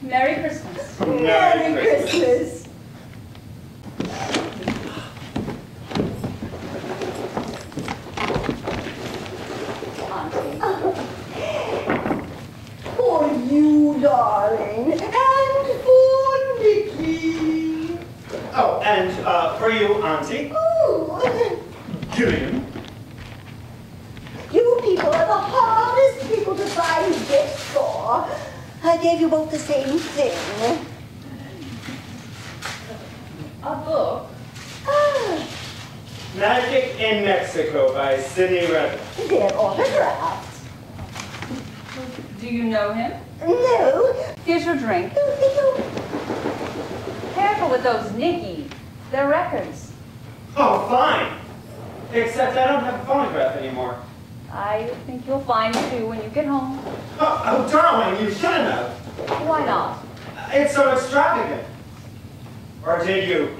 Merry Christmas. Merry Christmas. For you, darling, and for Nicky. Oh, and for you, Auntie. Oh, Gillian. you people are the hardest people to find gifts for. I gave you both the same thing. A book? Ah, Magic in Mexico by Sidney Redden. they're autographed. Do you know him? No. Here's your drink. No. Careful with those, Nicky. They're records. Oh, fine. Except I don't have a phonograph anymore. I think you'll find two when you get home. Oh, darling, you shouldn't have. Why not? It's so extravagant. Or did you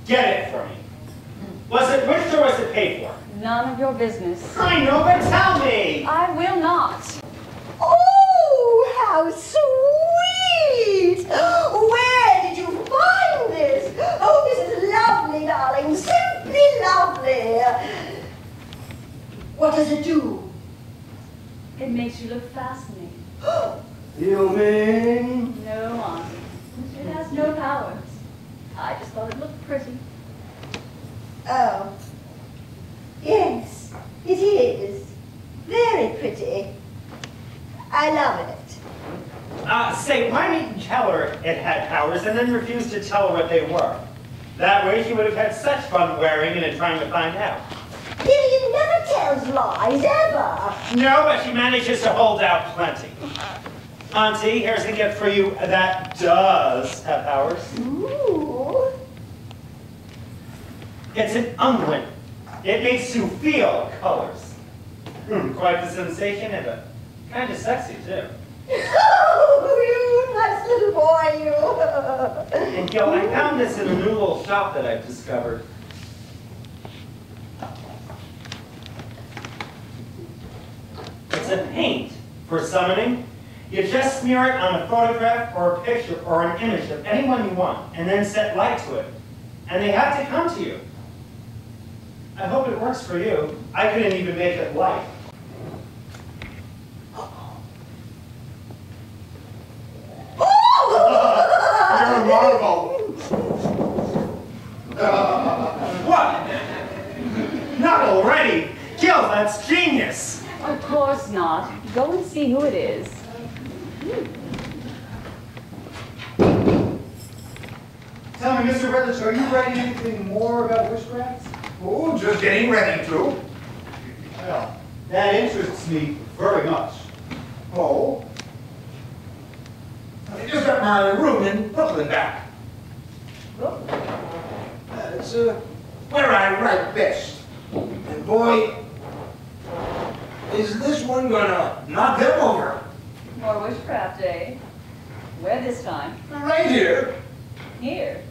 get it for me? Was it wished or was it paid for? None of your business. I know, but tell me! I will not. Oh, how sweet! Where did you find this? Oh, this is lovely, darling. Simply lovely. What does it do? It makes you look fascinating. You mean? No, Auntie. It has no powers. I just thought it looked pretty. Oh. Yes, it is. Very pretty. I love it. Say, why didn't you tell her it had powers and then refuse to tell her what they were? That way she would have had such fun wearing it and trying to find out. Gillian never tells lies, ever. No, but she manages to hold out plenty. Auntie, here's a gift for you that does have powers. Ooh. It's an unguent. It makes you feel colors. Quite the sensation, and kind of sexy, too. Oh, you nice little boy, you. And Gil, I found this in a new little shop that I've discovered. It's a paint for summoning. You just smear it on a photograph or a picture or an image of anyone you want, and then set light to it. And they have to come to you. I hope it works for you. I couldn't even make it light. You're a marvel. What? Not already. Gil, that's genius. Of course not. Go and see who it is. Tell me, Mr. Redlich, are you writing anything more about witchcrafts? Oh, just getting ready to. Well, that interests me very much. Oh? I just got my room in Brooklyn back. It's where I write best. And boy, is this one gonna knock them over. More witchcraft, eh? Where this time? Right here Here.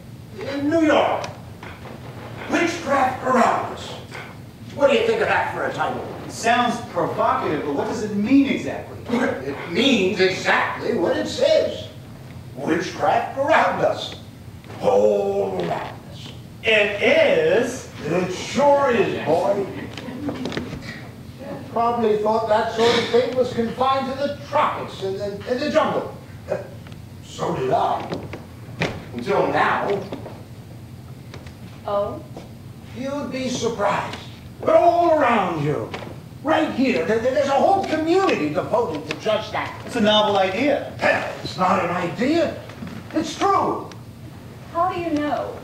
in New York. Witchcraft around us. What do you think of that for a title? Sounds provocative, but what does it mean exactly? It means exactly what it says. Witchcraft around us. All around us. It is. It sure is, boy. Probably thought that sort of thing was confined to the tropics and the jungle. So did I. Until now. Oh? You'd be surprised. But all around you, right here, there's a whole community devoted to just that. It's a novel idea. Hell, it's not an idea. It's true. How do you know?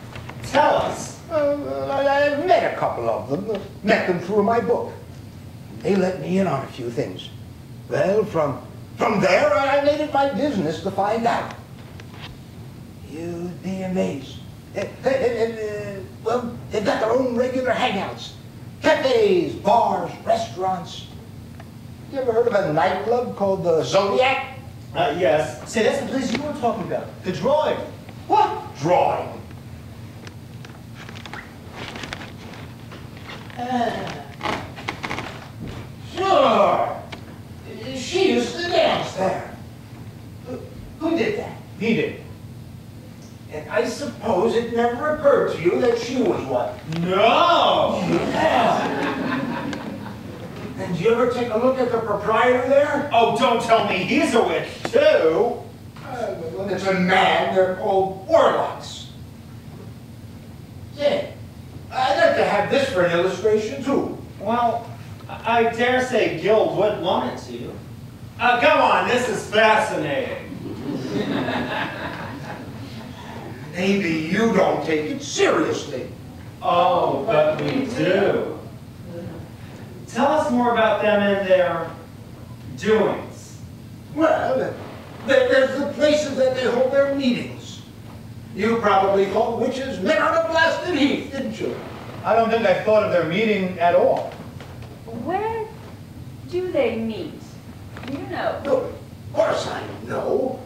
Tell us. I've met a couple of them. Met them through my book. They let me in on a few things. Well, from there, I made it my business to find out. You'd be amazed. Well, they've got their own regular hangouts. Cafes, bars, restaurants. You ever heard of a nightclub called the Zodiac? Yes. Say, that's the place you were talking about. The drawing. What drawing? Sure. She used to dance there. Who did that? He did. And I suppose it never occurred to you that she was one. No! And did you ever take a look at the proprietor there? Oh, don't tell me he's a witch, too! When it's a man, they're called warlocks. Say, I'd like to have this for an illustration, too. Well, I dare say Guild would loan it to you. Come on, this is fascinating. Maybe you don't take it seriously. Oh, but we do. Tell us more about them and their doings. Well, there's the places that they hold their meetings. You probably thought witches met on a blasted heath, didn't you? I don't think I thought of their meeting at all. Where do they meet? Do you know? No, of course I know.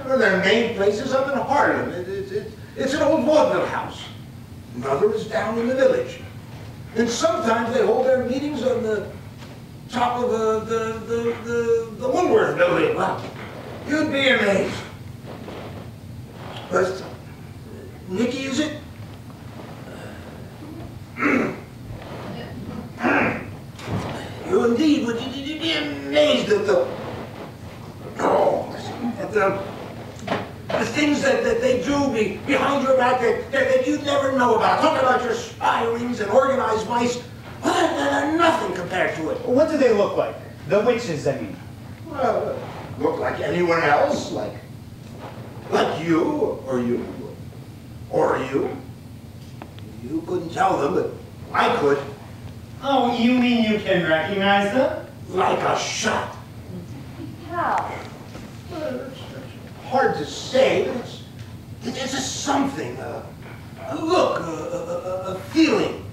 Their main place is up in Harlem. It's an old vaudeville house. Another is down in the village. And sometimes they hold their meetings on the top of the Woolworth building. Well, you'd be amazed. But, Nikki, is it? You indeed would be amazed at the things that they do behind your back that you'd never know about. Talk about your spirings and organized mice. Well, they're nothing compared to it. What do they look like? The witches, I mean. Well, look like anyone else, like you, or you, or you. You couldn't tell them, but I could. Oh, you mean you can recognize them? Like a shot. How? It's hard to say, but it's a something, a look, a feeling.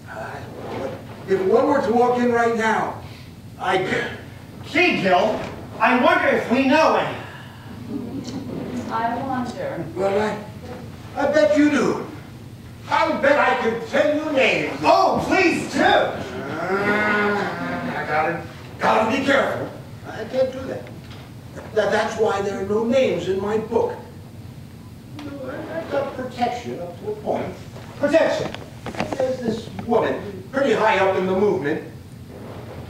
I don't know. If one were to walk in right now, Gee, Gil, I wonder if we know any. I wonder. Well, I bet you do. I bet I could tell you names. Oh, please do. I gotta be careful. I can't do that. That's why there are no names in my book. I've got protection up to a point. Protection. There's this woman, pretty high up in the movement.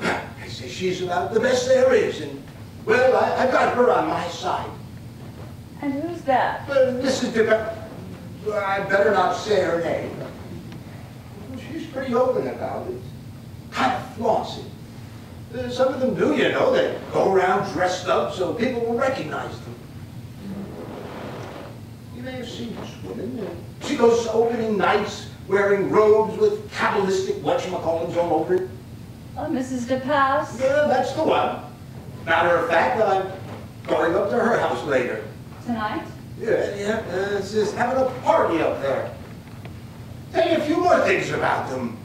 I say she's about the best there is, and, well, I've got her on my side. And who's that? This is I better not say her name. She's pretty open about it. Kind of flossy. Some of them do, you know. They go around dressed up so people will recognize them. You may have seen this woman. She goes to opening nights wearing robes with Kabbalistic whatchamacallits all over it. Mrs. DePass? Yeah, that's the one. Matter of fact, I'm going up to her house later. Tonight? Yeah, it's just having a party up there. Tell you a few more things about them.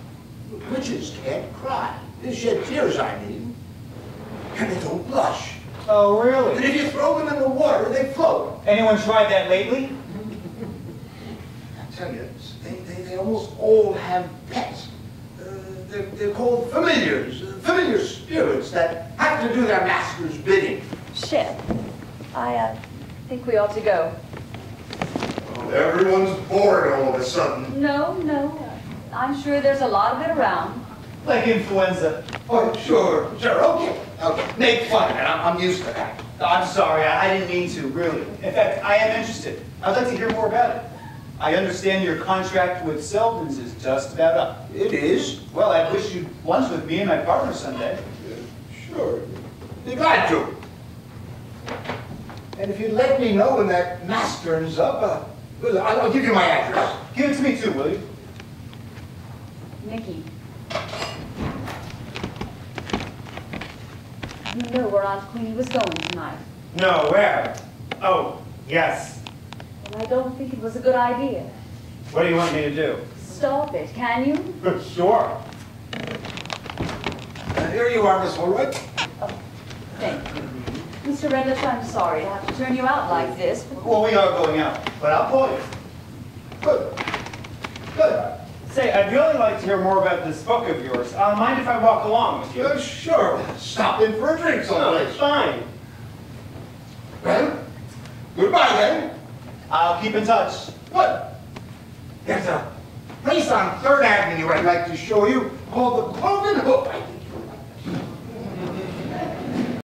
Witches can't cry. They shed tears, I mean. And they don't blush. Oh, And really? if you throw them in the water, they float. Anyone tried that lately? I tell you, they almost all have pets. They're called familiars, familiar spirits that have to do their master's bidding. Shit. I think we ought to go. Everyone's bored all of a sudden. No. I'm sure there's a lot of it around. Like influenza. Oh, sure, okay. Make fun of it, I'm used to that. I'm sorry, I didn't mean to, really. In fact, I am interested. I'd like to hear more about it. I understand your contract with Selden's is just about up. It is? Well, I wish you'd lunch with me and my partner someday. Sure. Be glad to. And if you'd let me know when that master's up, well, I'll give you my address. Give it to me too, will you? Nikki. You know where Aunt Queenie was going tonight. No, where? Oh, yes. Well, I don't think it was a good idea. What do you want me to do? Stop it, can you? Sure. Here you are, Miss Holroyd. Oh, thank you. Mr. Redlich, I'm sorry to have to turn you out like this. Well, we are going out, but I'll call you. Good. Good. Say, I'd really like to hear more about this book of yours. Mind if I walk along with you? Sure. Stop in for a drink Oh, someplace. it's fine. Well, good Goodbye, then. I'll keep in touch. Good. There's a place on 3rd Avenue I'd like to show you called the Cloven Hoof.